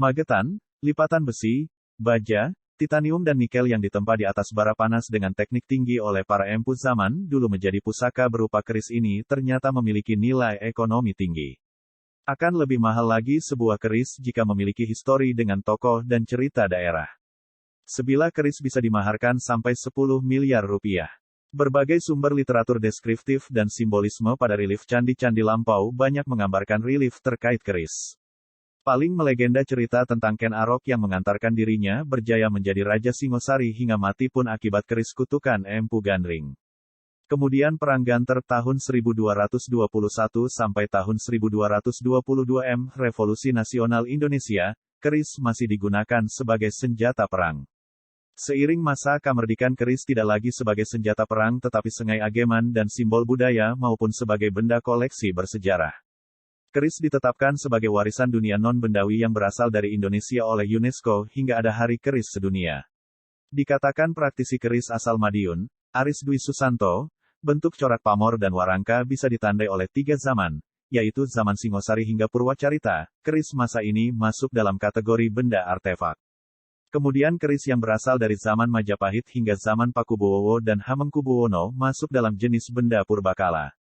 Magetan, lipatan besi, baja, titanium dan nikel yang ditempa di atas bara panas dengan teknik tinggi oleh para empu zaman dulu menjadi pusaka berupa keris ini ternyata memiliki nilai ekonomi tinggi. Akan lebih mahal lagi sebuah keris jika memiliki histori dengan tokoh dan cerita daerah. Sebilah keris bisa dimaharkan sampai 10 miliar rupiah. Berbagai sumber literatur deskriptif dan simbolisme pada relief candi-candi lampau banyak menggambarkan relief terkait keris. Paling melegenda cerita tentang Ken Arok yang mengantarkan dirinya berjaya menjadi Raja Singosari hingga mati pun akibat keris kutukan Empu Gandring. Kemudian Perang Ganter tahun 1221 sampai tahun 1222 Revolusi Nasional Indonesia, keris masih digunakan sebagai senjata perang. Seiring masa kemerdekaan keris tidak lagi sebagai senjata perang tetapi sengai ageman dan simbol budaya maupun sebagai benda koleksi bersejarah. Keris ditetapkan sebagai warisan dunia non-bendawi yang berasal dari Indonesia oleh UNESCO hingga ada Hari Keris Sedunia. Dikatakan praktisi keris asal Madiun, Aris Dwi Susanto, bentuk corak pamor dan warangka bisa ditandai oleh 3 zaman, yaitu zaman Singosari hingga Purwacarita. Keris masa ini masuk dalam kategori benda artefak. Kemudian keris yang berasal dari zaman Majapahit hingga zaman Pakubuwono dan Hamengkubuwono masuk dalam jenis benda purbakala.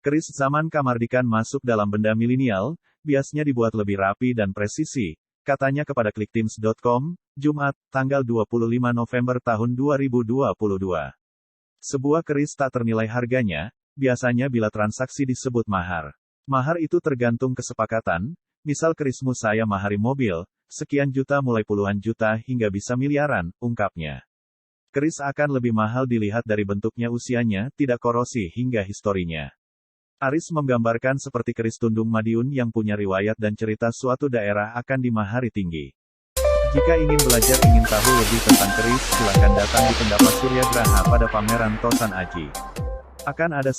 Keris zaman Kamardikan masuk dalam benda milenial, biasanya dibuat lebih rapi dan presisi, katanya kepada Clicktimes.com, Jumat, tanggal 25 November tahun 2022. Sebuah keris tak ternilai harganya, biasanya bila transaksi disebut mahar. Mahar itu tergantung kesepakatan, misal kerismu saya mahari mobil, sekian juta mulai puluhan juta hingga bisa miliaran, ungkapnya. Keris akan lebih mahal dilihat dari bentuknya, usianya, tidak korosi hingga historinya. Aris menggambarkan seperti keris Tundung Madiun yang punya riwayat dan cerita suatu daerah akan dimahari tinggi. Jika ingin belajar tahu lebih tentang keris, silakan datang di Pendapat Surya Graha pada pameran Tosan Aji. Akan ada